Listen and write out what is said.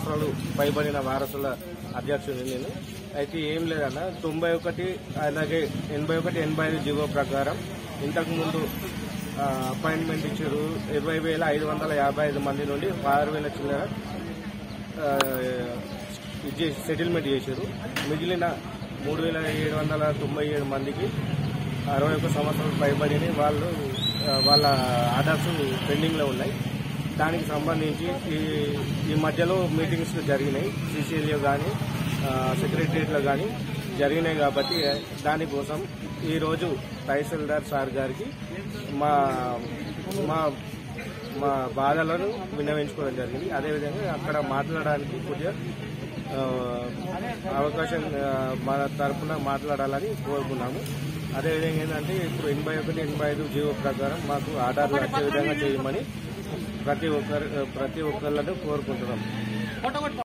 సంవత్సరాలు పైబడిన వారసుల అధ్యక్షుడిని నేను. అయితే ఏం లేదన్న 91 అలాగే 81, 85 జీవో ప్రకారం ఇంతకుముందు అపాయింట్మెంట్ ఇచ్చారు. 20,555 మంది నుండి 6,000 చిల్లర సెటిల్మెంట్ చేశారు. మిగిలిన 3,797 మందికి 61 సంవత్సరాలు పైబడిన వాళ్ళ ఆర్డర్స్ పెండింగ్లో ఉన్నాయి. దానికి సంబంధించి ఈ మధ్యలో మీటింగ్స్ జరిగినాయి, సిసిఎల్ఏ కానీ సెక్రటరియట్లో కానీ జరిగినాయి. కాబట్టి దానికోసం ఈరోజు తహసీల్దార్ సార్ గారికి మా మా బాధలను విన్నవించుకోవడం జరిగింది. అదేవిధంగా అక్కడ మాట్లాడడానికి కొద్దిగా అవకాశం మన తరఫున మాట్లాడాలని కోరుకున్నాము. అదేవిధంగా ఏంటంటే ఇప్పుడు 81, 85 జీవో ప్రకారం మాకు ఆర్డర్లు వచ్చే విధంగా చేయమని ప్రతి ఒక్కళ్ళను కోరుకుంటున్నాం.